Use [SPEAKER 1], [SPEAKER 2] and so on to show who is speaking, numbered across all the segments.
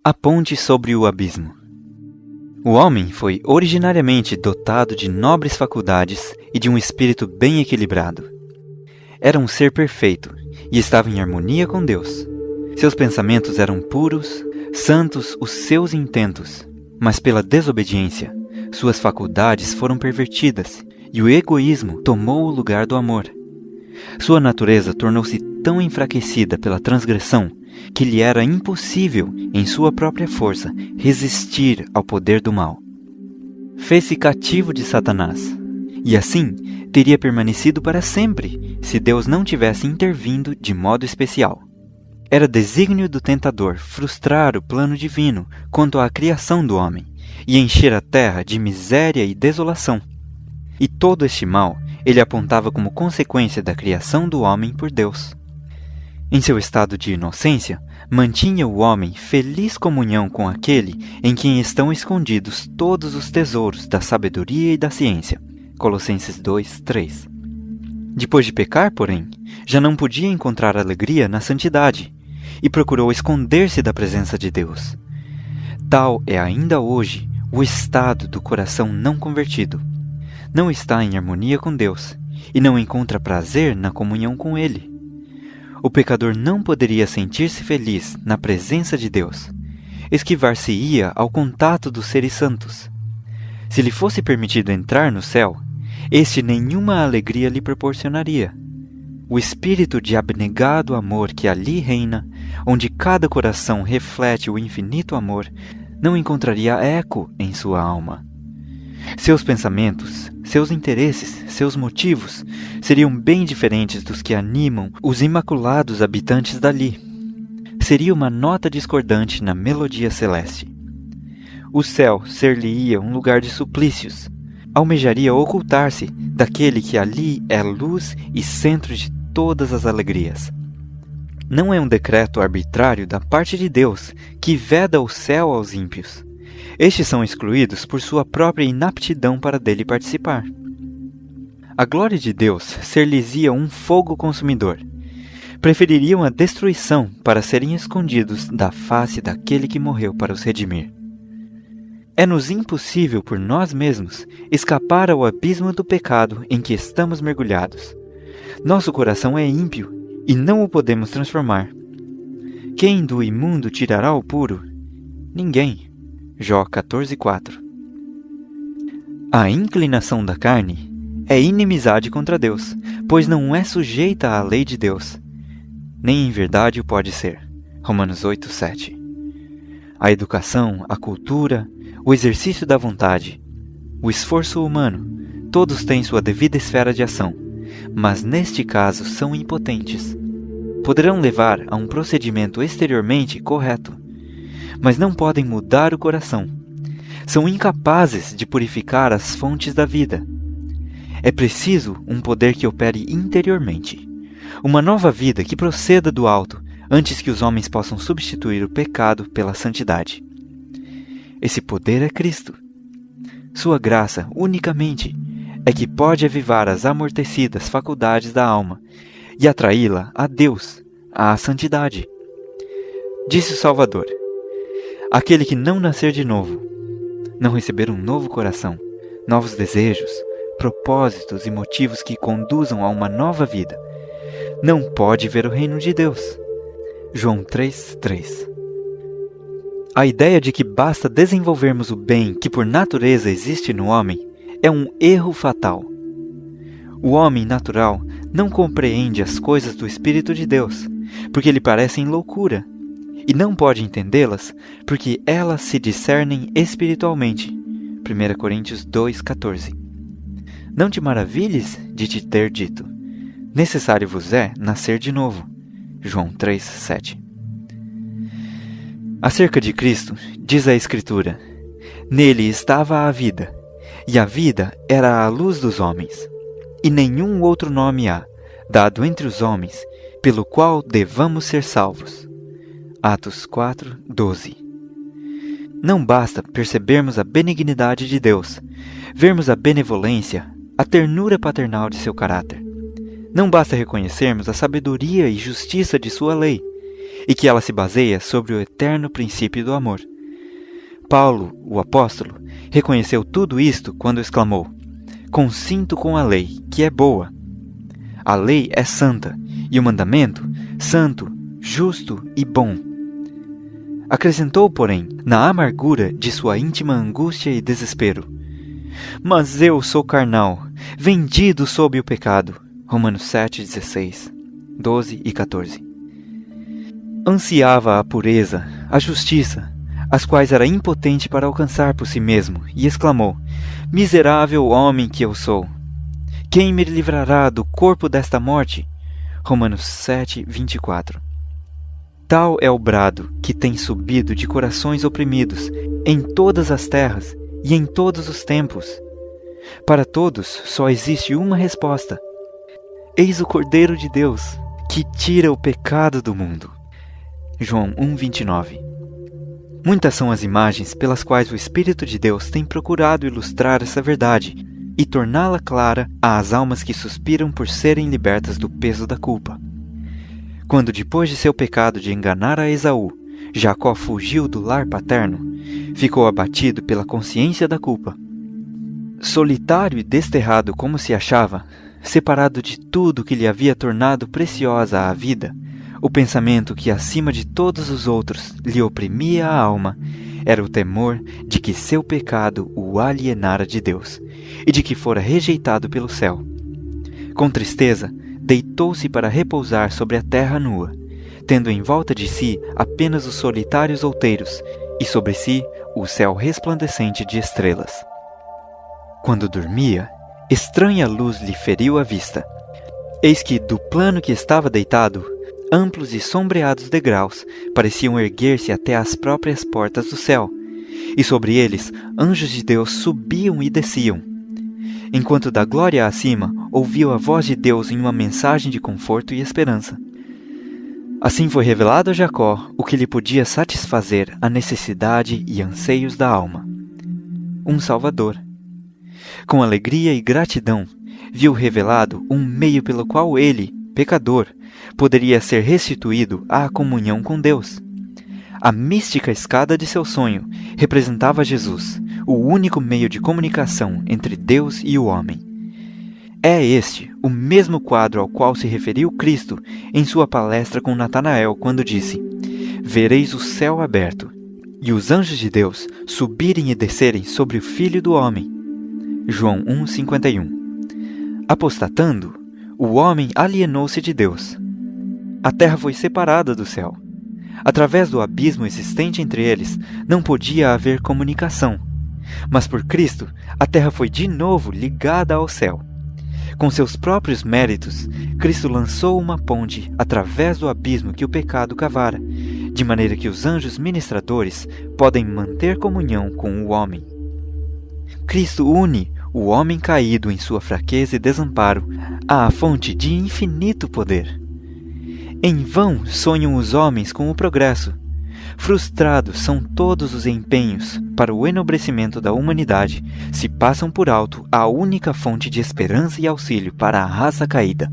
[SPEAKER 1] A ponte sobre o abismo. O homem foi originariamente dotado de nobres faculdades e de um espírito bem equilibrado. Era um ser perfeito e estava em harmonia com Deus. Seus pensamentos eram puros, santos os seus intentos, mas pela desobediência, suas faculdades foram pervertidas e o egoísmo tomou o lugar do amor. Sua natureza tornou-se tão enfraquecida pela transgressão que lhe era impossível, em sua própria força, resistir ao poder do mal. Fez-se cativo de Satanás, e assim teria permanecido para sempre, se Deus não tivesse intervindo de modo especial. Era desígnio do tentador frustrar o plano divino quanto à criação do homem, e encher a terra de miséria e desolação. E todo este mal ele apontava como consequência da criação do homem por Deus. Em seu estado de inocência, mantinha o homem feliz comunhão com aquele em quem estão escondidos todos os tesouros da sabedoria e da ciência. Colossenses 2:3. Depois de pecar, porém, já não podia encontrar alegria na santidade, e procurou esconder-se da presença de Deus. Tal é ainda hoje o estado do coração não convertido. Não está em harmonia com Deus, e não encontra prazer na comunhão com Ele. O pecador não poderia sentir-se feliz na presença de Deus. Esquivar-se-ia ao contato dos seres santos. Se lhe fosse permitido entrar no céu, este nenhuma alegria lhe proporcionaria. O espírito de abnegado amor que ali reina, onde cada coração reflete o infinito amor, não encontraria eco em sua alma. Seus pensamentos, seus interesses, seus motivos seriam bem diferentes dos que animam os imaculados habitantes dali. Seria uma nota discordante na melodia celeste. O céu ser-lhe-ia um lugar de suplícios. Almejaria ocultar-se daquele que ali é luz e centro de todas as alegrias. Não é um decreto arbitrário da parte de Deus que veda o céu aos ímpios. Estes são excluídos por sua própria inaptidão para dele participar. A glória de Deus ser-lhes-ia um fogo consumidor. Prefeririam a destruição para serem escondidos da face daquele que morreu para os redimir. É-nos impossível por nós mesmos escapar ao abismo do pecado em que estamos mergulhados. Nosso coração é ímpio e não o podemos transformar. Quem do imundo tirará o puro? Ninguém. Jó 14:4. A inclinação da carne é inimizade contra Deus, pois não é sujeita à lei de Deus. Nem em verdade o pode ser. Romanos 8:7. A educação, a cultura, o exercício da vontade, o esforço humano, todos têm sua devida esfera de ação, mas neste caso são impotentes. Poderão levar a um procedimento exteriormente correto, mas não podem mudar o coração. São incapazes de purificar as fontes da vida. É preciso um poder que opere interiormente, uma nova vida que proceda do alto, antes que os homens possam substituir o pecado pela santidade. Esse poder é Cristo. Sua graça, unicamente, é que pode avivar as amortecidas faculdades da alma e atraí-la a Deus, à santidade. Disse o Salvador: aquele que não nascer de novo, não receber um novo coração, novos desejos, propósitos e motivos que conduzam a uma nova vida, não pode ver o reino de Deus. João 3:3. A ideia de que basta desenvolvermos o bem que por natureza existe no homem é um erro fatal. O homem natural não compreende as coisas do Espírito de Deus, porque lhe parecem loucura, e não pode entendê-las, porque elas se discernem espiritualmente. 1 Coríntios 2:14. Não te maravilhes de te ter dito: necessário vos é nascer de novo. João 3:7. Acerca de Cristo, diz a Escritura: nele estava a vida, e a vida era a luz dos homens. E nenhum outro nome há, dado entre os homens, pelo qual devamos ser salvos. Atos 4:12. Não basta percebermos a benignidade de Deus, vermos a benevolência, a ternura paternal de seu caráter. Não basta reconhecermos a sabedoria e justiça de sua lei, e que ela se baseia sobre o eterno princípio do amor. Paulo, o apóstolo, reconheceu tudo isto quando exclamou: "Consinto com a lei, que é boa." A lei é santa, e o mandamento, santo, justo e bom. Acrescentou, porém, na amargura de sua íntima angústia e desespero: "Mas eu sou carnal, vendido sob o pecado." Romanos 7:16, 12 e 14. Ansiava a pureza, a justiça, as quais era impotente para alcançar por si mesmo, e exclamou: "Miserável homem que eu sou! Quem me livrará do corpo desta morte?" Romanos 7:24. Tal é o brado que tem subido de corações oprimidos em todas as terras e em todos os tempos. Para todos só existe uma resposta: eis o Cordeiro de Deus, que tira o pecado do mundo. João 1:29. Muitas são as imagens pelas quais o Espírito de Deus tem procurado ilustrar essa verdade e torná-la clara às almas que suspiram por serem libertas do peso da culpa. Quando, depois de seu pecado de enganar a Esaú, Jacó fugiu do lar paterno, ficou abatido pela consciência da culpa. Solitário e desterrado como se achava, separado de tudo que lhe havia tornado preciosa a vida, o pensamento que acima de todos os outros lhe oprimia a alma era o temor de que seu pecado o alienara de Deus e de que fora rejeitado pelo céu. Com tristeza, deitou-se para repousar sobre a terra nua, tendo em volta de si apenas os solitários outeiros e sobre si o céu resplandecente de estrelas. Quando dormia, estranha luz lhe feriu a vista. Eis que, do plano que estava deitado, amplos e sombreados degraus pareciam erguer-se até às próprias portas do céu, e sobre eles anjos de Deus subiam e desciam. Enquanto da glória acima ouviu a voz de Deus em uma mensagem de conforto e esperança. Assim foi revelado a Jacó o que lhe podia satisfazer a necessidade e anseios da alma: um Salvador. Com alegria e gratidão, viu revelado um meio pelo qual ele, pecador, poderia ser restituído à comunhão com Deus. A mística escada de seu sonho representava Jesus, o único meio de comunicação entre Deus e o homem. É este o mesmo quadro ao qual se referiu Cristo em sua palestra com Natanael quando disse: "Vereis o céu aberto e os anjos de Deus subirem e descerem sobre o Filho do Homem." João 1:51. Apostatando, o homem alienou-se de Deus. A terra foi separada do céu. Através do abismo existente entre eles, não podia haver comunicação. Mas por Cristo, a terra foi de novo ligada ao céu. Com seus próprios méritos, Cristo lançou uma ponte através do abismo que o pecado cavara, de maneira que os anjos ministradores podem manter comunhão com o homem. Cristo une o homem caído em sua fraqueza e desamparo à fonte de infinito poder. Em vão sonham os homens com o progresso. Frustrados são todos os empenhos para o enobrecimento da humanidade, se passam por alto a única fonte de esperança e auxílio para a raça caída.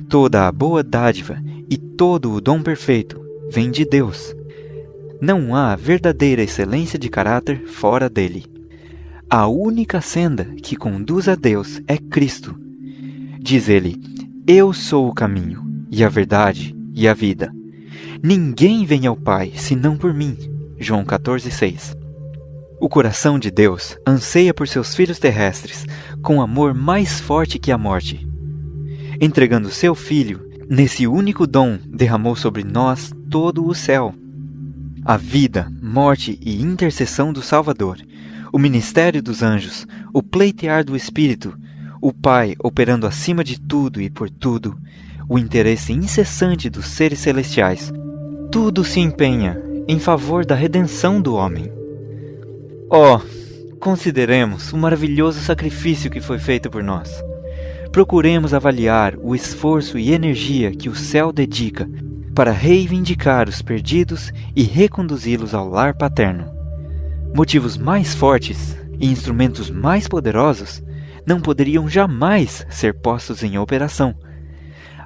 [SPEAKER 1] Toda a boa dádiva e todo o dom perfeito vem de Deus. Não há verdadeira excelência de caráter fora dele. A única senda que conduz a Deus é Cristo. Diz ele: "Eu sou o caminho, e a verdade, e a vida. Ninguém vem ao Pai, senão por mim." João 14:6. O coração de Deus anseia por seus filhos terrestres com amor mais forte que a morte. Entregando seu Filho, nesse único dom derramou sobre nós todo o céu. A vida, morte e intercessão do Salvador, o ministério dos anjos, o pleitear do Espírito, o Pai operando acima de tudo e por tudo, o interesse incessante dos seres celestiais, tudo se empenha em favor da redenção do homem. Consideremos o maravilhoso sacrifício que foi feito por nós. Procuremos avaliar o esforço e energia que o céu dedica para reivindicar os perdidos e reconduzi-los ao lar paterno. Motivos mais fortes e instrumentos mais poderosos não poderiam jamais ser postos em operação.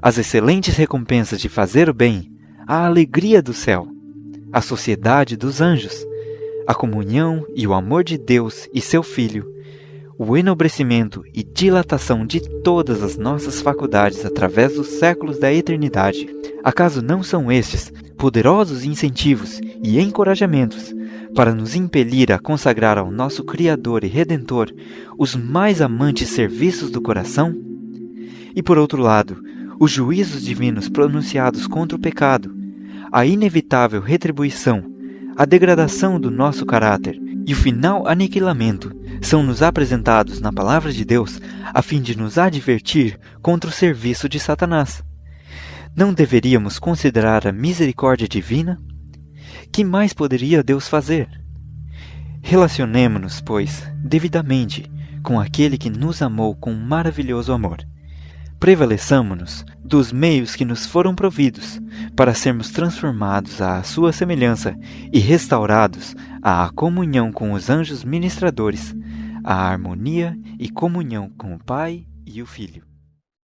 [SPEAKER 1] As excelentes recompensas de fazer o bem, a alegria do céu, a sociedade dos anjos, a comunhão e o amor de Deus e seu Filho, o enobrecimento e dilatação de todas as nossas faculdades através dos séculos da eternidade. Acaso não são estes poderosos incentivos e encorajamentos para nos impelir a consagrar ao nosso Criador e Redentor os mais amantes serviços do coração? E por outro lado, os juízos divinos pronunciados contra o pecado, a inevitável retribuição, a degradação do nosso caráter e o final aniquilamento são-nos apresentados na Palavra de Deus a fim de nos advertir contra o serviço de Satanás. Não deveríamos considerar a misericórdia divina? Que mais poderia Deus fazer? Relacionemo-nos, pois, devidamente com aquele que nos amou com um maravilhoso amor. Prevaleçamo-nos dos meios que nos foram providos para sermos transformados à sua semelhança e restaurados à comunhão com os anjos ministradores, à harmonia e comunhão com o Pai e o Filho.